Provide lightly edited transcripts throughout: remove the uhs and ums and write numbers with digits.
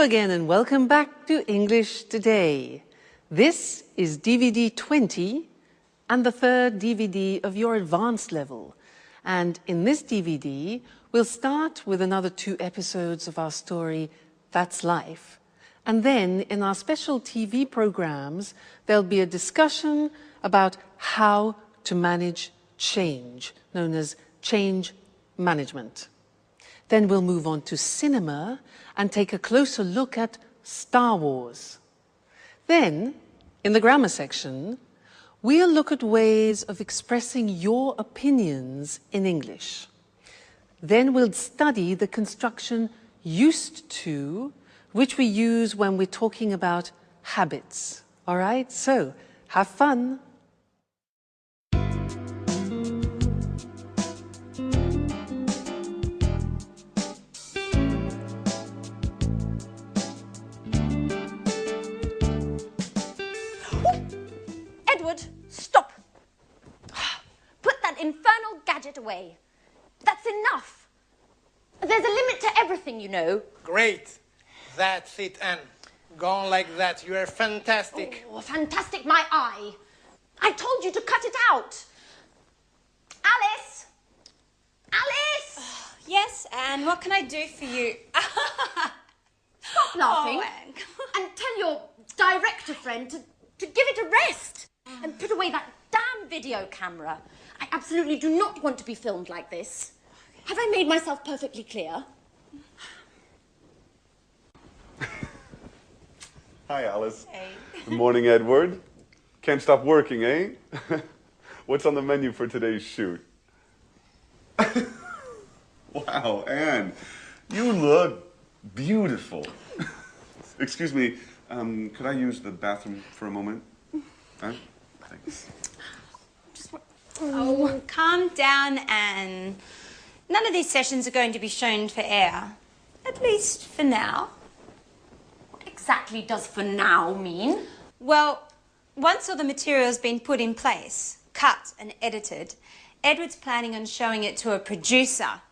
Hello again and welcome back to English Today. This is DVD 20 and the third DVD of your advanced level. And in this DVD, we'll start with another 2 episodes of our story, That's Life. And then in our special TV programs, there'll be a discussion about how to manage change, known as change management. Then we'll move on to cinema and take a closer look at Star Wars. Then, in the grammar section, we'll look at ways of expressing your opinions in English. Then we'll study the construction used to, which we use when we're talking about habits. All right? So, have fun. Edward, stop! Put that infernal gadget away. That's enough. There's a limit to everything, you know. Great. That's it, Anne. Go on like that. You are fantastic. Oh, fantastic, my eye. I told you to cut it out. Alice! Alice! Yes, Anne, what can I do for you? Stop laughing. Oh, Anne, and tell your director friend to give it a rest. And put away that damn video camera. I absolutely do not want to be filmed like this. Have I made myself perfectly clear? Hi, Alice. Hey. Good morning, Edward. Can't stop working, eh? What's on the menu for today's shoot? Wow, Anne, you look beautiful. Excuse me, could I use the bathroom for a moment? Huh? Thanks. Oh, calm down, Anne. None of these sessions are going to be shown for air. At least for now. What exactly does for now mean? Well, once all the material's been put in place, cut and edited, Edward's planning on showing it to a producer.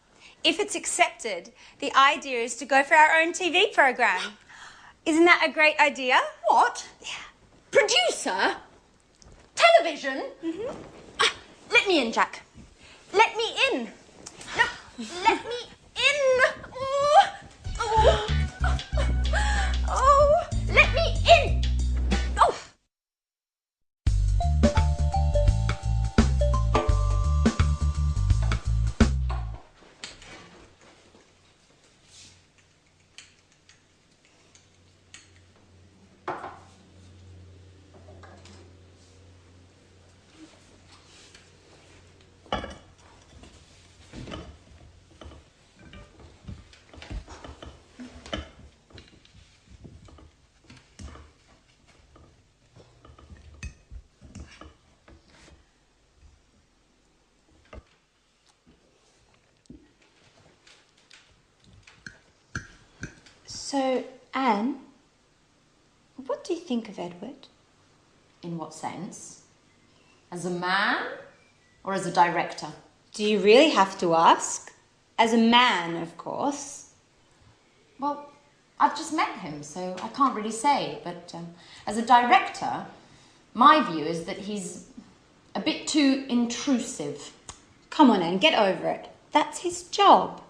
If it's accepted, the idea is to go for our own TV program. Isn't that a great idea? What? Yeah. Producer? Television? Mm-hmm. Let me in, Jack. Let me in. No, let me in. Oh, oh, oh, let me in. Oh. So, Anne, what do you think of Edward? In what sense? As a man or as a director? Do you really have to ask? As a man, of course. Well, I've just met him, so I can't really say. But as a director, my view is that he's a bit too intrusive. Come on, Anne, get over it. That's his job.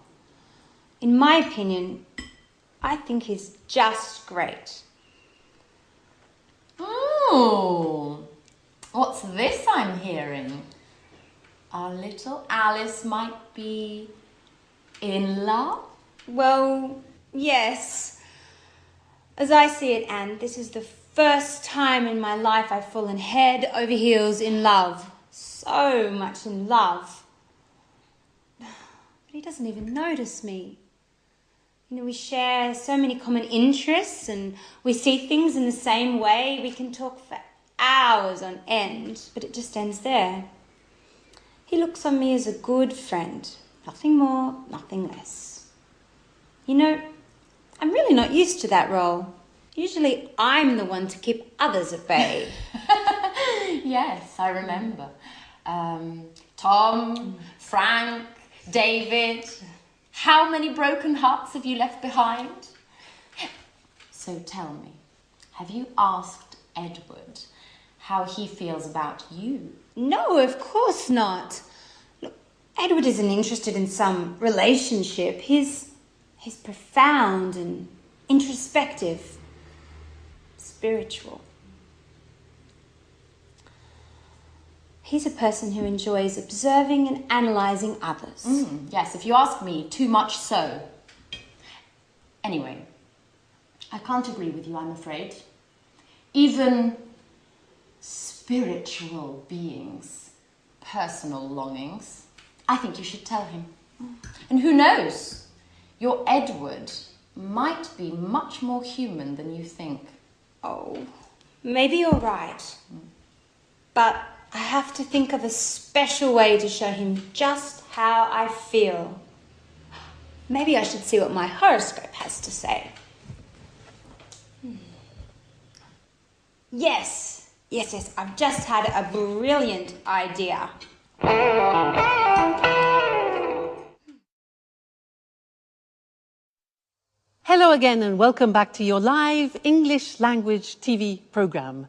In my opinion, I think he's just great. Oh, what's this I'm hearing? Our little Alice might be in love? Well, yes. As I see it, Anne, this is the first time in my life I've fallen head over heels in love. So much in love. But he doesn't even notice me. You know, we share so many common interests and we see things in the same way. We can talk for hours on end, but it just ends there. He looks on me as a good friend. Nothing more, nothing less. You know, I'm really not used to that role. Usually I'm the one to keep others at bay. Yes, I remember. Tom, Frank, David. How many broken hearts have you left behind? So tell me, have you asked Edward how he feels about you? No, of course not. Look, Edward isn't interested in some relationship. He's profound and introspective, spiritual. He's a person who enjoys observing and analysing others. Yes, if you ask me, too much so. Anyway, I can't agree with you, I'm afraid. Even spiritual beings, personal longings, I think you should tell him. And who knows, your Edward might be much more human than you think. Oh, maybe you're right. But I have to think of a special way to show him just how I feel. Maybe I should see what my horoscope has to say. Yes, I've just had a brilliant idea. Hello again and welcome back to your live English language TV program.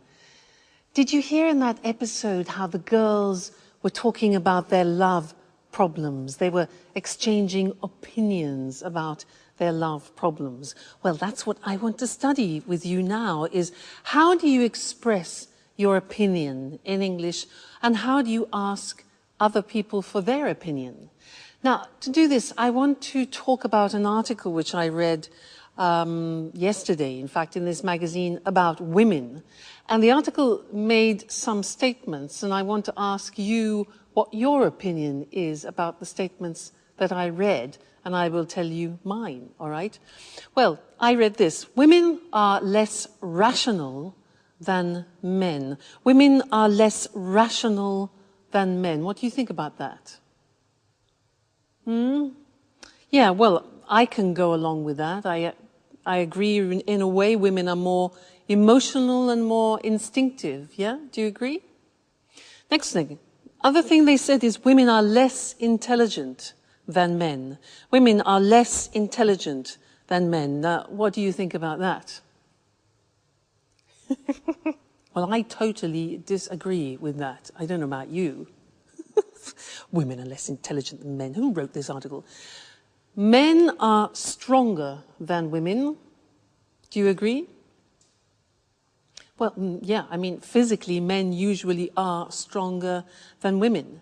Did you hear in that episode how the girls were talking about their love problems? They were exchanging opinions about their love problems. Well, that's what I want to study with you now, is how do you express your opinion in English and how do you ask other people for their opinion? Now, to do this, I want to talk about an article which I read yesterday, in fact, in this magazine about women. And the article made some statements, and I want to ask you what your opinion is about the statements that I read, and I will tell you mine, all right? Well, I read this. Women are less rational than men. Women are less rational than men. What do you think about that? Yeah, well, I can go along with that. I agree in a way women are more emotional and more instinctive, yeah? Do you agree? Next thing. Other thing they said is women are less intelligent than men. Women are less intelligent than men. Now, what do you think about that? Well, I totally disagree with that. I don't know about you. Women are less intelligent than men. Who wrote this article? Men are stronger than women. Do you agree? Well, yeah, I mean, physically, men usually are stronger than women.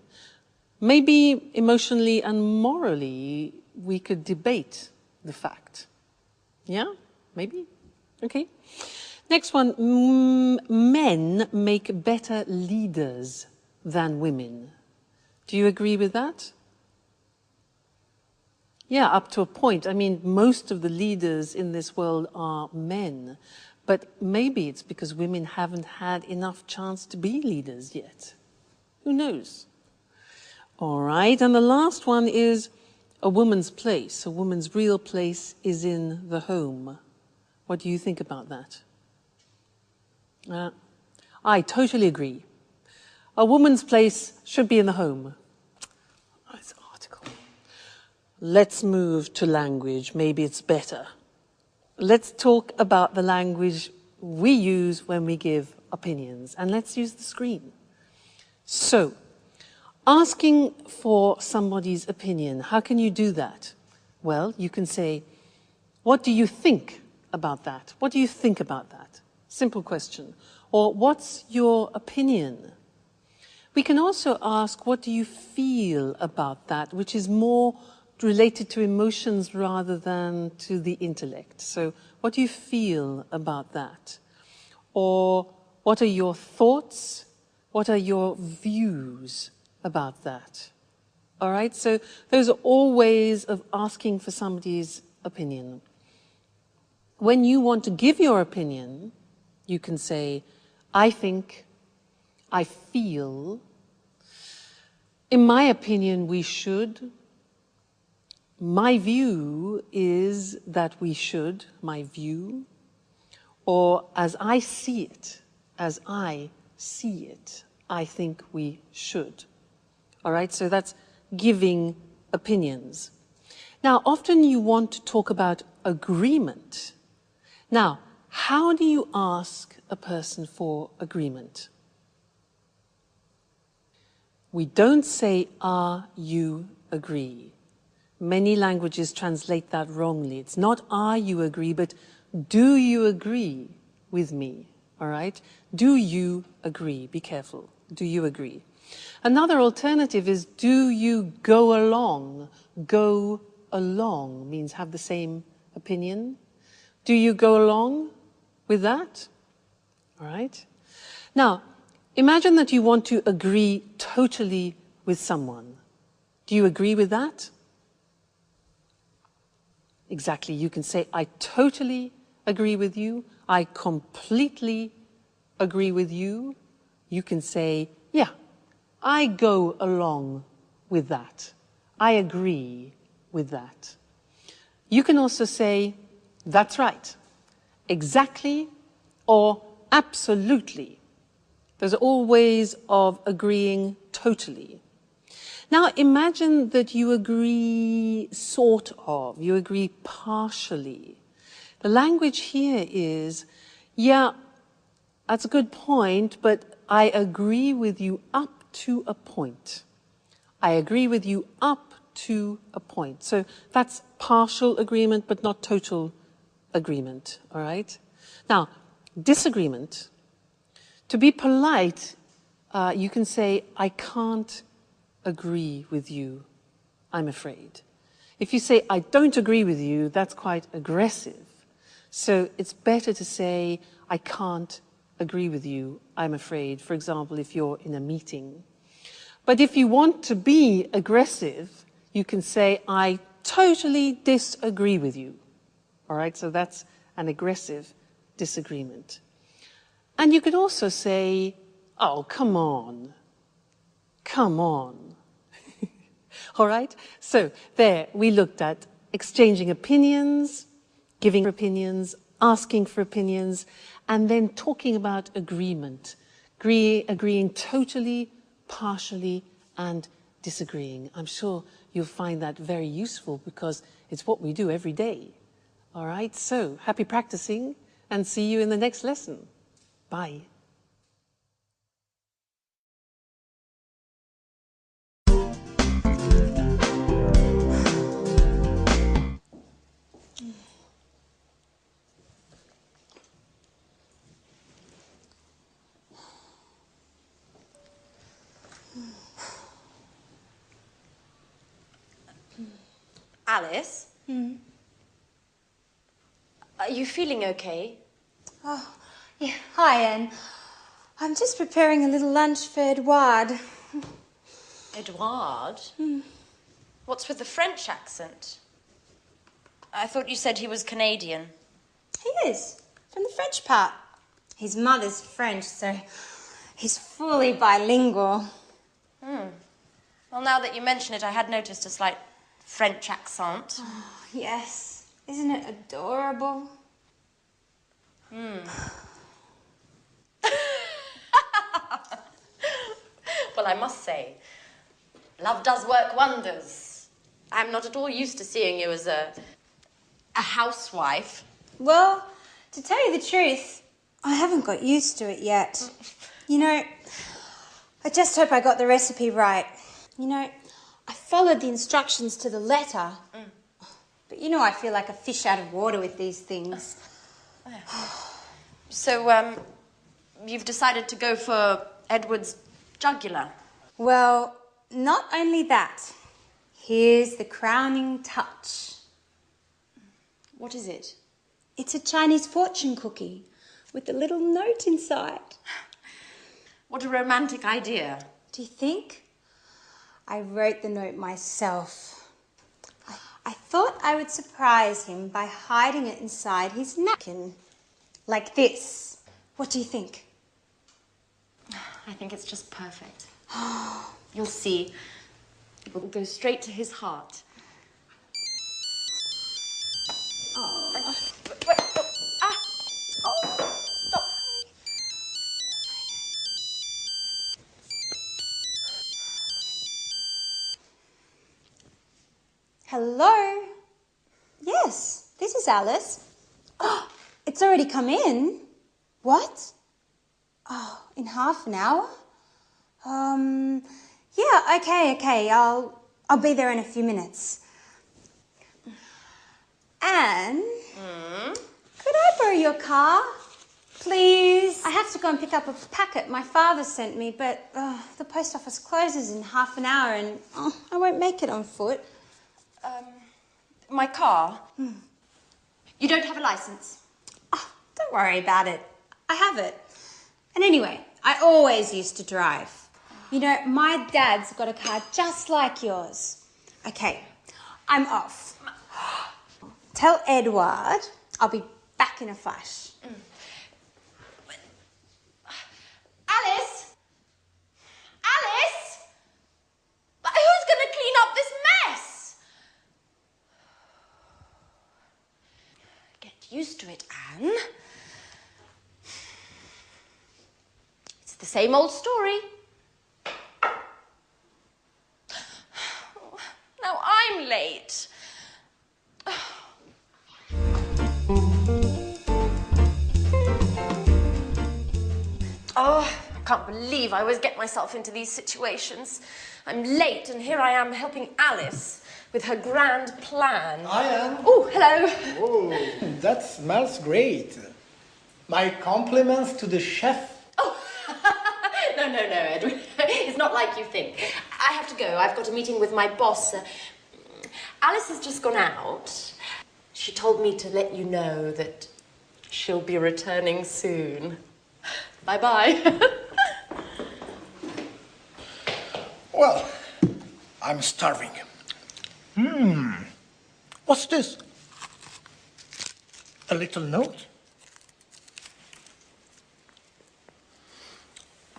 Maybe emotionally and morally, we could debate the fact. Yeah? Maybe? Okay. Next one. Men make better leaders than women. Do you agree with that? Yeah, up to a point. I mean, most of the leaders in this world are men. But maybe it's because women haven't had enough chance to be leaders yet. Who knows? All right, and the last one is a woman's place. A woman's real place is in the home. What do you think about that? I totally agree. A woman's place should be in the home. Nice article. Let's move to language. Maybe it's better. Let's talk about the language we use when we give opinions. And let's use the screen. So, asking for somebody's opinion, how can you do that? Well, you can say, what do you think about that? What do you think about that? Simple question. Or, what's your opinion? We can also ask, what do you feel about that, which is more related to emotions rather than to the intellect. So, what do you feel about that? Or, what are your thoughts? What are your views about that? All right, so those are all ways of asking for somebody's opinion. When you want to give your opinion, you can say, I think, I feel, in my opinion, we should. My view is that we should, my view. Or as I see it, I think we should. All right, so that's giving opinions. Now, often you want to talk about agreement. Now, how do you ask a person for agreement? We don't say, "Are you agree?" Many languages translate that wrongly. It's not "are you agree," but "do you agree with me?" All right? Do you agree? Be careful. Do you agree? Another alternative is "do you go along?" Go along means have the same opinion. Do you go along with that? All right? Now, imagine that you want to agree totally with someone. Do you agree with that? Exactly. You can say, "I totally agree with you. I completely agree with you." You can say, "Yeah, I go along with that. I agree with that." You can also say, "That's right. Exactly," or "absolutely." Those are all ways of agreeing totally. Now imagine that you agree sort of, you agree partially. The language here is, "Yeah, that's a good point, but I agree with you up to a point. I agree with you up to a point." So that's partial agreement, but not total agreement, all right? Now, disagreement. To be polite, you can say, "I can't agree with you, I'm afraid." If you say, "I don't agree with you," that's quite aggressive. So it's better to say, "I can't agree with you, I'm afraid," for example, if you're in a meeting. But if you want to be aggressive, you can say, "I totally disagree with you." All right, so that's an aggressive disagreement. And you could also say, "Oh, come on. Come on." All right? So there, we looked at exchanging opinions, giving opinions, asking for opinions, and then talking about agreement, agreeing totally, partially, and disagreeing. I'm sure you'll find that very useful because it's what we do every day. All right? So happy practicing and see you in the next lesson. Bye. Alice? Are you feeling okay? Oh, yeah. Hi, Anne. I'm just preparing a little lunch for Edouard. Edouard? What's with the French accent? I thought you said he was Canadian. He is, from the French part. His mother's French, so he's fully bilingual. Well, now that you mention it, I had noticed a slight French accent. Oh, yes. Isn't it adorable? Well, I must say, love does work wonders. I'm not at all used to seeing you as a housewife. Well, to tell you the truth, I haven't got used to it yet. You know, I just hope I got the recipe right. You know, I followed the instructions to the letter. But you know I feel like a fish out of water with these things. So, you've decided to go for Edward's jugular? Well, not only that. Here's the crowning touch. What is it? It's a Chinese fortune cookie with a little note inside. What a romantic idea. Do you think? I wrote the note myself. I thought I would surprise him by hiding it inside his napkin. Like this. What do you think? I think it's just perfect. You'll see. It will go straight to his heart. Oh. Wait, stop. Hello? Yes, this is Alice. Oh, It's already come in. What? Oh, in half an hour? Yeah, okay. I'll be there in a few minutes. Anne? Could I borrow your car? Please? I have to go and pick up a packet my father sent me, but the post office closes in half an hour and I won't make it on foot. My car? You don't have a license? Oh, don't worry about it. I have it. And anyway, I always used to drive. You know, my dad's got a car just like yours. Okay, I'm off. Tell Edward I'll be back in a flash. Alice? Alice? But who's going to clean up this mess? Get used to it, Anne. It's the same old story. Now I'm late. Oh, I can't believe I always get myself into these situations. I'm late and here I am helping Alice with her grand plan. I am. Oh, hello. Oh, that smells great. My compliments to the chef. Oh, no, Edward. It's not like you think. I have to go. I've got a meeting with my boss. Alice has just gone out. She told me to let you know that she'll be returning soon. Bye-bye. Well, I'm starving. What's this? A little note?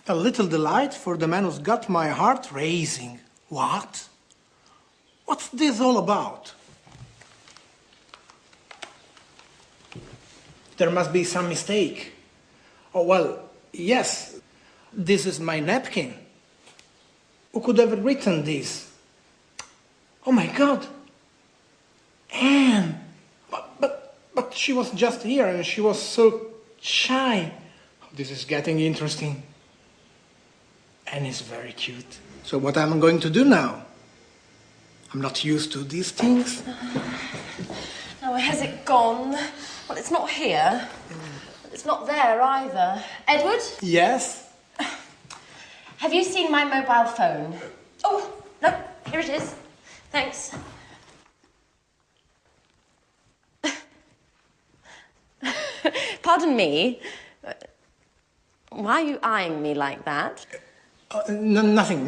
A little delight for the man who's got my heart racing. What? What's this all about? There must be some mistake. Oh, well, yes, this is my napkin. Who could have written this? Oh my God! Anne! But she was just here and she was so shy. This is getting interesting. Anne is very cute. So what am I going to do now? I'm not used to these things. Now, has it gone? Well, it's not here. It's not there either. Edward? Yes? Have you seen my mobile phone? Oh, no, here it is. Thanks. Pardon me. Why are you eyeing me like that? Nothing.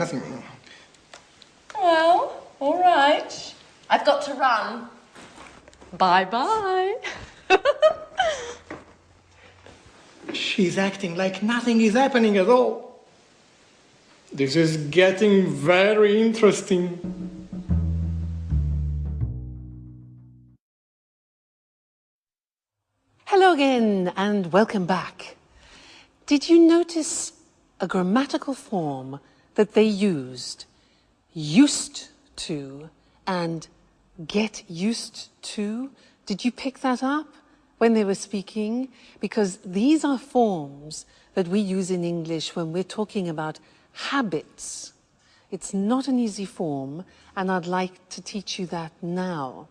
Well, all right. I've got to run. Bye-bye. She's acting like nothing is happening at all. This is getting very interesting. Hello again and welcome back. Did you notice a grammatical form that they used to and get used to? Did you pick that up when they were speaking? Because these are forms that we use in English when we're talking about habits. It's not an easy form, and I'd like to teach you that now.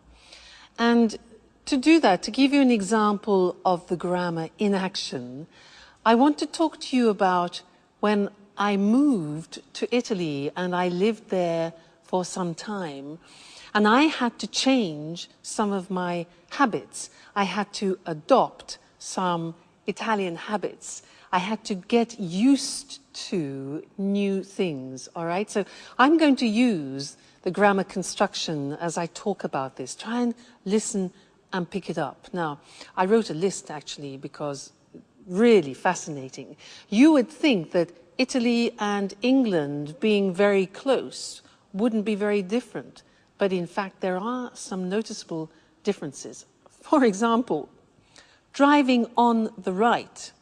And to do that, to give you an example of the grammar in action, I want to talk to you about when I moved to Italy and I lived there for some time, and I had to change some of my habits. I had to adopt some Italian habits. I had to get used to new things, all right? So I'm going to use the grammar construction as I talk about this. Try and listen and pick it up. Now, I wrote a list actually because really fascinating. You would think that Italy and England being very close wouldn't be very different, but in fact there are some noticeable differences. For example, driving on the right.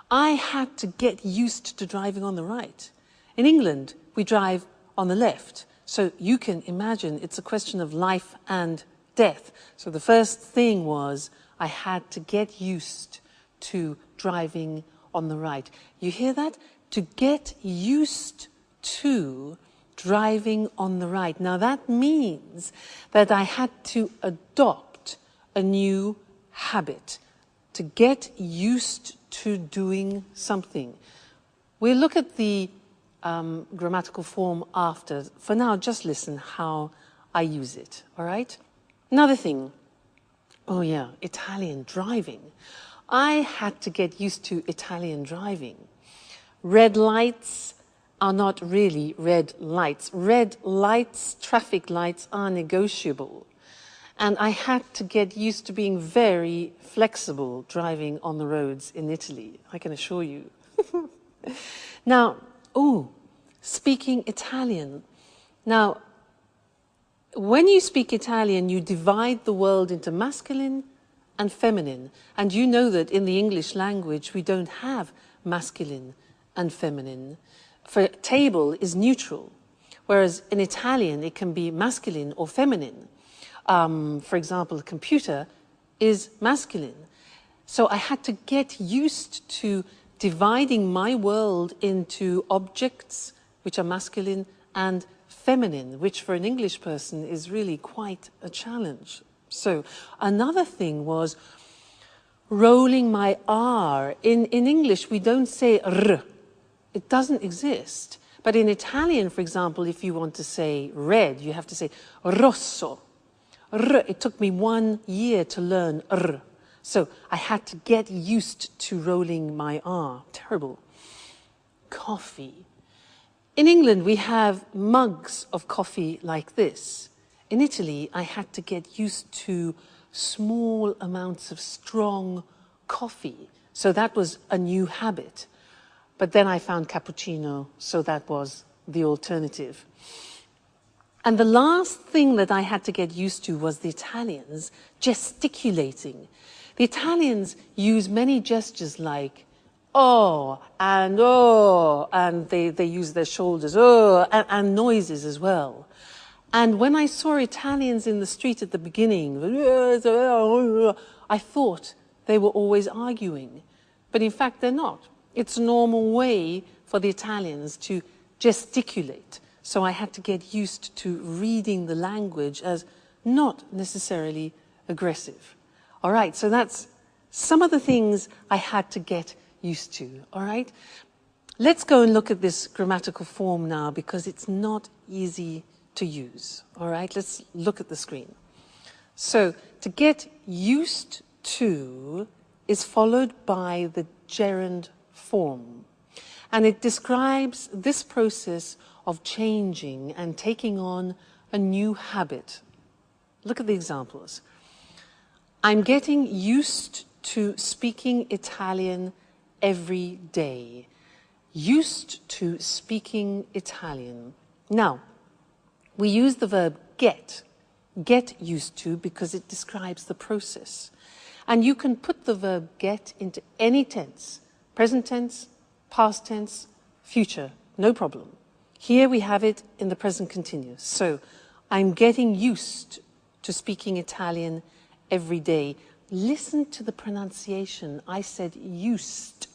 I had to get used to driving on the right. In England, we drive on the left. So you can imagine it's a question of life and death. So the first thing was, I had to get used to driving on the right. You hear that? To get used to driving on the right. Now that means that I had to adopt a new habit, to get used to doing something. We'll look at the grammatical form after. For now, just listen how I use it, all right? Another thing. Oh yeah, Italian driving. I had to get used to Italian driving. Red lights are not really red lights. Red lights, traffic lights, are negotiable. And I had to get used to being very flexible driving on the roads in Italy, I can assure you. Now, speaking Italian. Now, when you speak Italian, you divide the world into masculine and feminine. And you know that in the English language, we don't have masculine and feminine. For table is neutral, whereas in Italian, it can be masculine or feminine. For example, computer is masculine. So I had to get used to dividing my world into objects, which are masculine, and feminine, which for an English person is really quite a challenge. So another thing was rolling my R. In English, we don't say R. It doesn't exist. But in Italian, for example, if you want to say red, you have to say rosso. R. It took me 1 year to learn R. So I had to get used to rolling my R. Terrible. Coffee. In England, we have mugs of coffee like this. In Italy, I had to get used to small amounts of strong coffee. So that was a new habit. But then I found cappuccino, so that was the alternative. And the last thing that I had to get used to was the Italians gesticulating. The Italians use many gestures like and they use their shoulders, and noises as well. And when I saw Italians in the street at the beginning, I thought they were always arguing. But in fact, they're not. It's a normal way for the Italians to gesticulate. So I had to get used to reading the language as not necessarily aggressive. All right, so that's some of the things I had to get used to, all right? Let's go and look at this grammatical form now because it's not easy to use, all right? Let's look at the screen. So to get used to is followed by the gerund form. And it describes this process of changing and taking on a new habit. Look at the examples. I'm getting used to speaking Italian every day. Used to speaking Italian. Now, we use the verb get used to, because it describes the process. And you can put the verb get into any tense, present tense, past tense, future, no problem. Here we have it in the present continuous. So, I'm getting used to speaking Italian every day. Listen to the pronunciation. I said used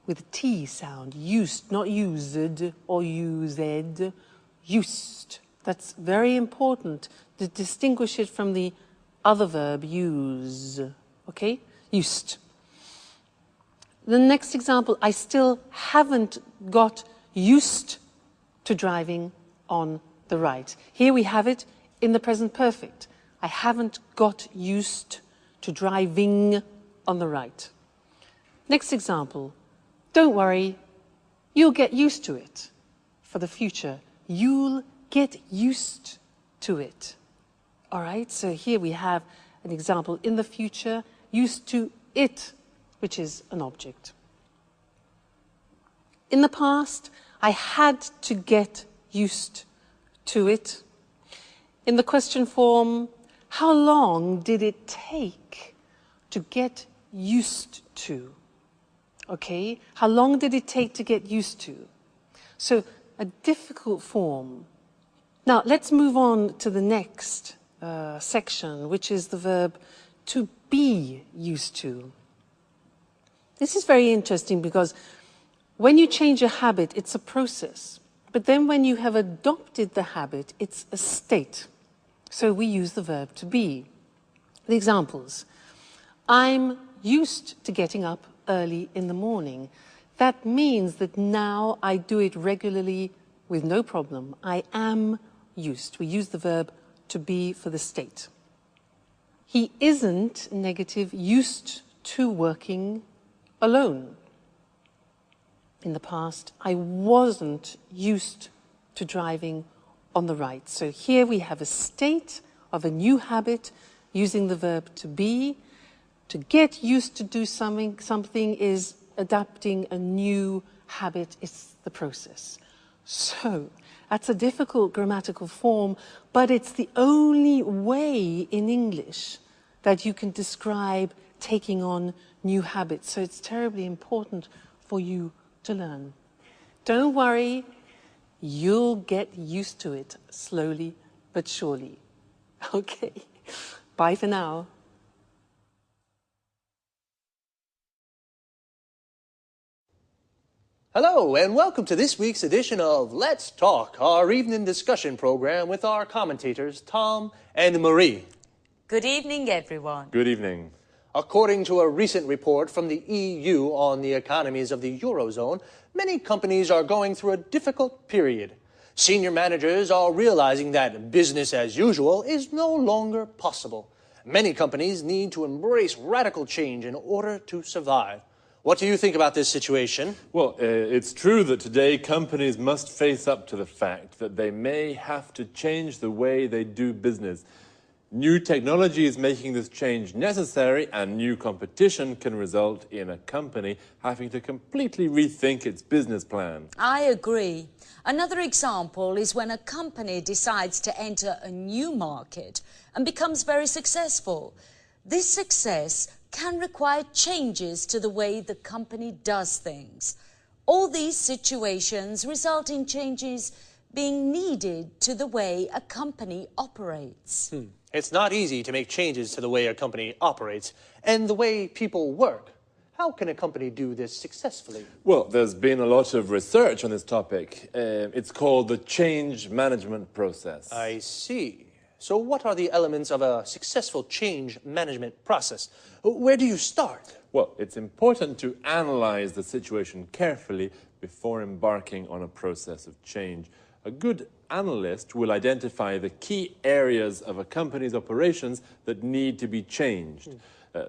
with a T sound. Used, not used or used. Used. That's very important to distinguish it from the other verb, use. Okay? Used. The next example, I still haven't got used to driving on the right. Here we have it in the present perfect. I haven't got used to driving on the right. Next example, don't worry, you'll get used to it. For the future, you'll get used to it. All right, so here we have an example in the future, used to it, which is an object. In the past, I had to get used to it. In the question form, how long did it take to get used to? Okay, how long did it take to get used to? So, a difficult form. Now, let's move on to the next section, which is the verb to be used to. This is very interesting because when you change a habit, it's a process. But then when you have adopted the habit, it's a state. So we use the verb to be. The examples. I'm used to getting up early in the morning. That means that now I do it regularly with no problem. I am used. We use the verb to be for the state. He isn't, negative, used to working alone. In the past, I wasn't used to driving on the right. So here we have a state of a new habit using the verb to be. To get used to do something is adapting a new habit. It's the process. So that's a difficult grammatical form, but it's the only way in English that you can describe taking on new habits. So it's terribly important for you to learn. Don't worry, you'll get used to it slowly but surely. Okay, bye for now. Hello, and welcome to this week's edition of Let's Talk, our evening discussion program with our commentators, Tom and Marie. Good evening, everyone. Good evening. According to a recent report from the EU on the economies of the Eurozone, many companies are going through a difficult period. Senior managers are realizing that business as usual is no longer possible. Many companies need to embrace radical change in order to survive. What do you think about this situation? Well, it's true that today companies must face up to the fact that they may have to change the way they do business. New technology is making this change necessary, and new competition can result in a company having to completely rethink its business plan. I agree. Another example is when a company decides to enter a new market and becomes very successful. This success can require changes to the way the company does things. All these situations result in changes being needed to the way a company operates. It's not easy to make changes to the way a company operates and the way people work. How can a company do this successfully? Well, there's been a lot of research on this topic. It's called the change management process. I see. So what are the elements of a successful change management process? Where do you start? Well, it's important to analyze the situation carefully before embarking on a process of change. A good analyst will identify the key areas of a company's operations that need to be changed.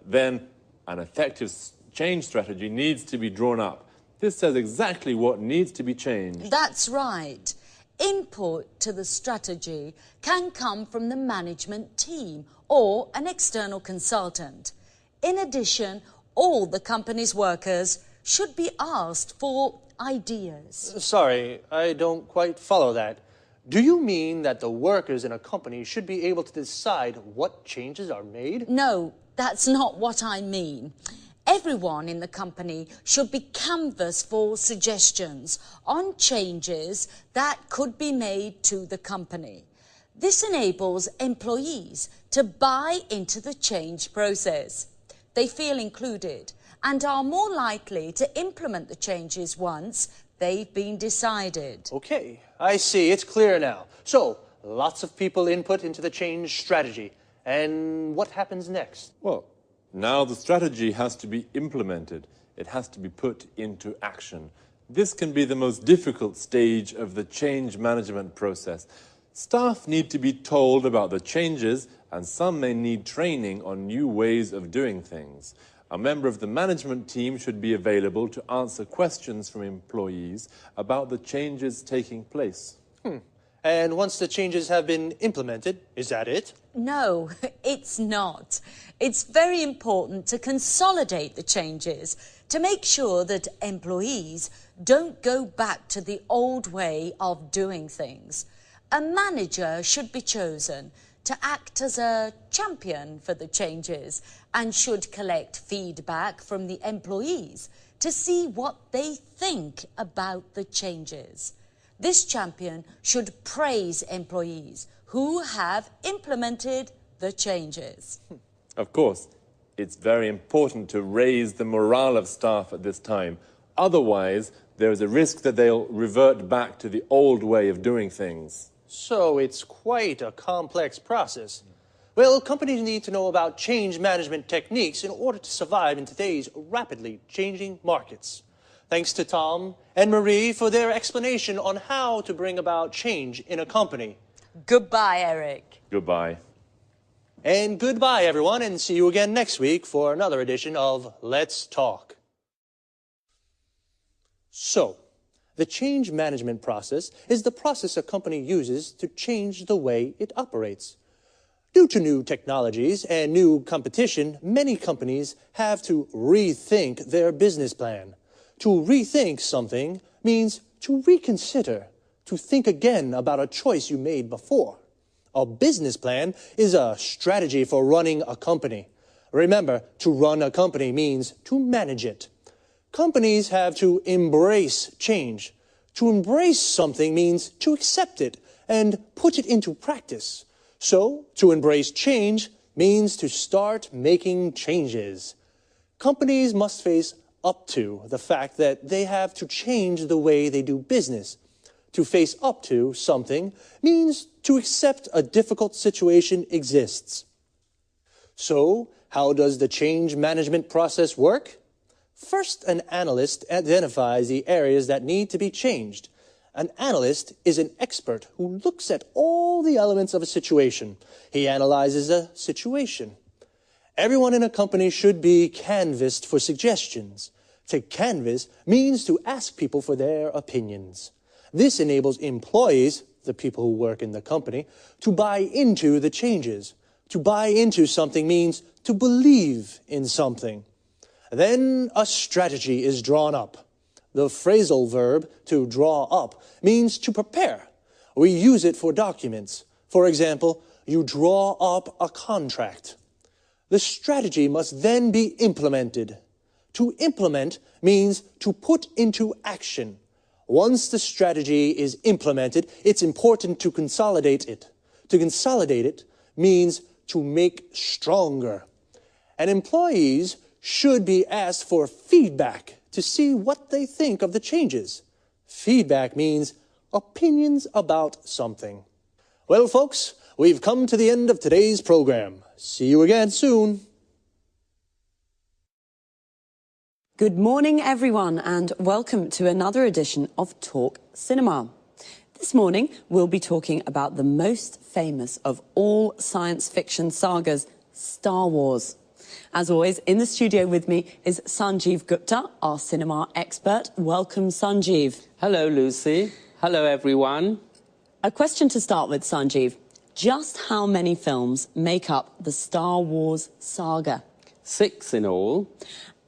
Then an effective change strategy needs to be drawn up. This says exactly what needs to be changed. That's right. Input to the strategy can come from the management team or an external consultant. In addition, all the company's workers should be asked for ideas. Sorry, I don't quite follow that. Do you mean that the workers in a company should be able to decide what changes are made? No, that's not what I mean. Everyone in the company should be canvassed for suggestions on changes that could be made to the company. This enables employees to buy into the change process. They feel included and are more likely to implement the changes once they've been decided. Okay, I see. It's clear now. So, lots of people input into the change strategy. And what happens next? Well, now the strategy has to be implemented. It has to be put into action. This can be the most difficult stage of the change management process. Staff need to be told about the changes, and some may need training on new ways of doing things. A member of the management team should be available to answer questions from employees about the changes taking place. And once the changes have been implemented, is that it? No, it's not. It's very important to consolidate the changes to make sure that employees don't go back to the old way of doing things. A manager should be chosen to act as a champion for the changes and should collect feedback from the employees to see what they think about the changes. This champion should praise employees who have implemented the changes. Of course, it's very important to raise the morale of staff at this time. Otherwise, there is a risk that they'll revert back to the old way of doing things. So it's quite a complex process. Well, companies need to know about change management techniques in order to survive in today's rapidly changing markets. Thanks to Tom and Marie for their explanation on how to bring about change in a company. Goodbye, Eric. Goodbye. And goodbye, everyone, and see you again next week for another edition of Let's Talk. So, the change management process is the process a company uses to change the way it operates. Due to new technologies and new competition, many companies have to rethink their business plan. To rethink something means to reconsider, to think again about a choice you made before. A business plan is a strategy for running a company. Remember, to run a company means to manage it. Companies have to embrace change. To embrace something means to accept it and put it into practice. So, to embrace change means to start making changes. Companies must face up to the fact that they have to change the way they do business. To face up to something means to accept a difficult situation exists. So, how does the change management process work? First, an analyst identifies the areas that need to be changed. An analyst is an expert who looks at all the elements of a situation. He analyzes a situation. Everyone in a company should be canvassed for suggestions. To canvass means to ask people for their opinions. This enables employees, the people who work in the company, to buy into the changes. To buy into something means to believe in something. Then a strategy is drawn up. The phrasal verb to draw up means to prepare. We use it for documents. For example, you draw up a contract. The strategy must then be implemented. To implement means to put into action. Once the strategy is implemented, it's important to consolidate it. To consolidate it means to make stronger. And employees should be asked for feedback to see what they think of the changes. Feedback means opinions about something. Well, folks, we've come to the end of today's program. See you again soon. Good morning, everyone, and welcome to another edition of Talk Cinema. This morning, we'll be talking about the most famous of all science fiction sagas, Star Wars. As always, in the studio with me is Sanjeev Gupta, our cinema expert. Welcome, Sanjeev. Hello, Lucy. Hello, everyone. A question to start with, Sanjeev. Just how many films make up the Star Wars saga? 6 in all.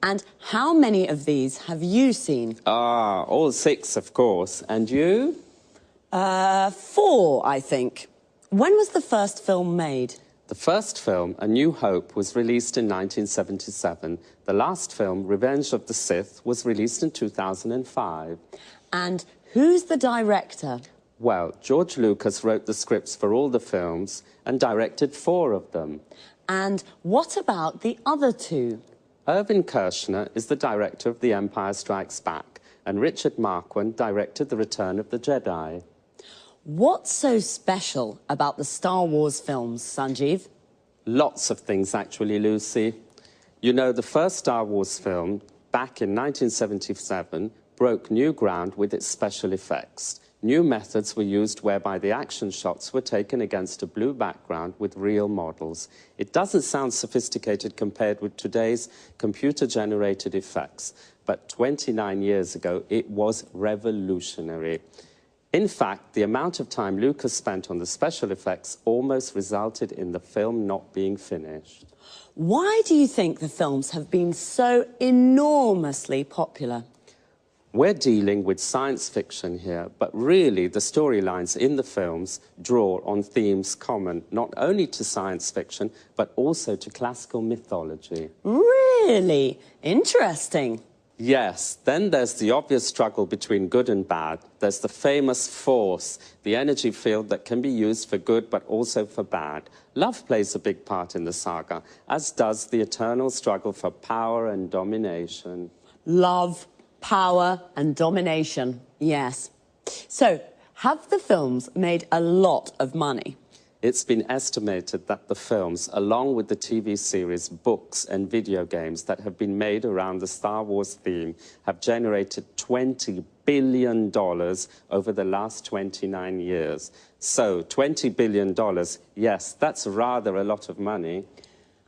And how many of these have you seen? All 6, of course. And you? 4, I think. When was the first film made? The first film, A New Hope, was released in 1977. The last film, Revenge of the Sith, was released in 2005. And who's the director? Well, George Lucas wrote the scripts for all the films and directed 4 of them. And what about the other 2? Irvin Kershner is the director of The Empire Strikes Back, and Richard Marquand directed The Return of the Jedi. What's so special about the Star Wars films, Sanjeev? Lots of things, actually, Lucy. You know, the first Star Wars film, back in 1977, broke new ground with its special effects. New methods were used whereby the action shots were taken against a blue background with real models. It doesn't sound sophisticated compared with today's computer-generated effects, but 29 years ago, it was revolutionary. In fact, the amount of time Lucas spent on the special effects almost resulted in the film not being finished. Why do you think the films have been so enormously popular? We're dealing with science fiction here, but really the storylines in the films draw on themes common not only to science fiction, but also to classical mythology. Really? Interesting. Yes, then there's the obvious struggle between good and bad. There's the famous force, the energy field that can be used for good but also for bad. Love plays a big part in the saga, as does the eternal struggle for power and domination. Love, power and domination, yes. So, have the films made a lot of money? It's been estimated that the films, along with the TV series, books and video games that have been made around the Star Wars theme, have generated $20 billion over the last 29 years. So, $20 billion, yes, that's rather a lot of money.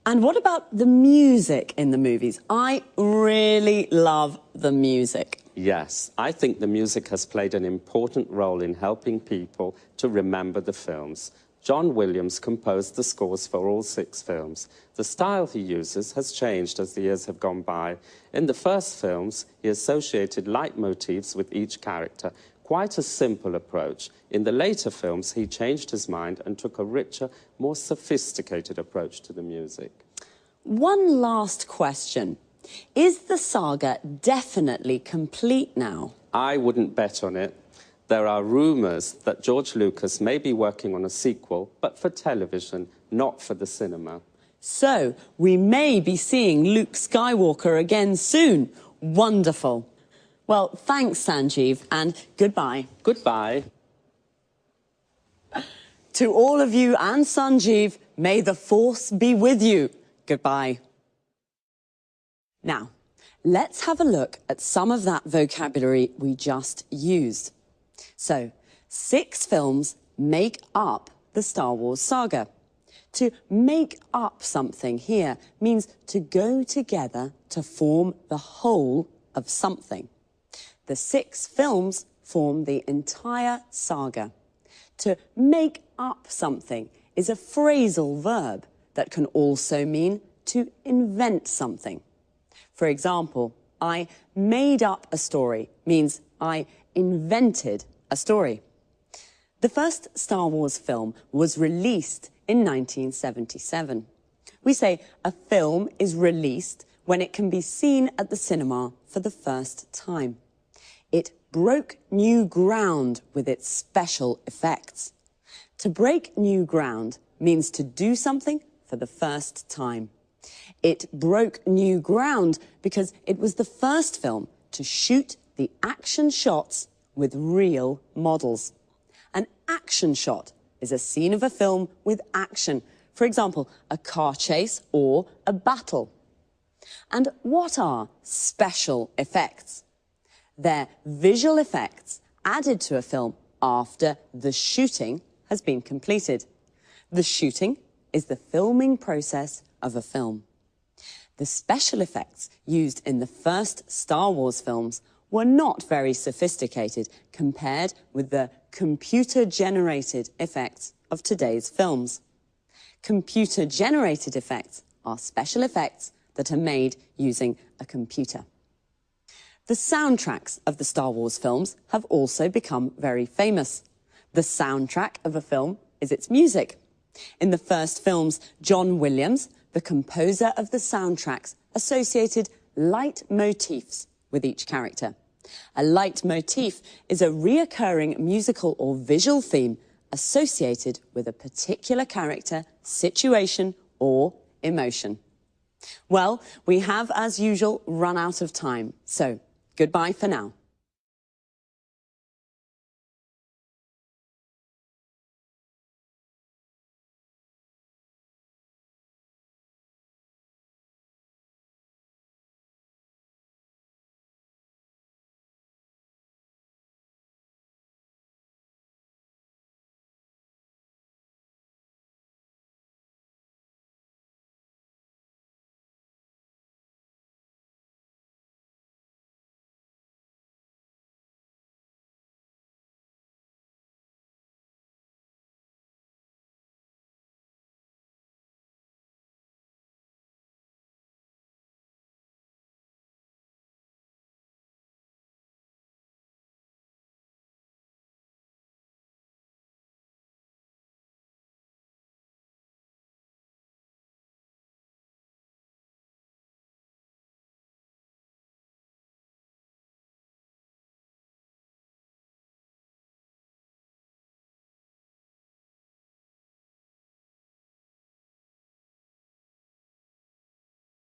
And what about the music in the movies? I really love the music. Yes, I think the music has played an important role in helping people to remember the films. John Williams composed the scores for all 6 films. The style he uses has changed as the years have gone by. In the first films, he associated leitmotifs with each character, quite a simple approach. In the later films, he changed his mind and took a richer, more sophisticated approach to the music. One last question. Is the saga definitely complete now? I wouldn't bet on it. There are rumours that George Lucas may be working on a sequel, but for television, not for the cinema. So, we may be seeing Luke Skywalker again soon. Wonderful. Well, thanks, Sanjeev, and goodbye. Goodbye. To all of you and Sanjeev, may the Force be with you. Goodbye. Now, let's have a look at some of that vocabulary we just used. So, 6 films make up the Star Wars saga. To make up something here means to go together to form the whole of something. The 6 films form the entire saga. To make up something is a phrasal verb that can also mean to invent something. For example, I made up a story means I invented a story. The first Star Wars film was released in 1977. We say a film is released when it can be seen at the cinema for the first time. It broke new ground with its special effects. To break new ground means to do something for the first time. It broke new ground because it was the first film to shoot the action shots with real models. An action shot is a scene of a film with action. For example, a car chase or a battle. And what are special effects? They're visual effects added to a film after the shooting has been completed. The shooting is the filming process of a film. The special effects used in the first Star Wars films were not very sophisticated compared with the computer-generated effects of today's films. Computer-generated effects are special effects that are made using a computer. The soundtracks of the Star Wars films have also become very famous. The soundtrack of a film is its music. In the first films, John Williams, the composer of the soundtracks, associated leitmotifs with each character. A leitmotif is a reoccurring musical or visual theme associated with a particular character, situation, or emotion. Well, we have, as usual, run out of time, so goodbye for now.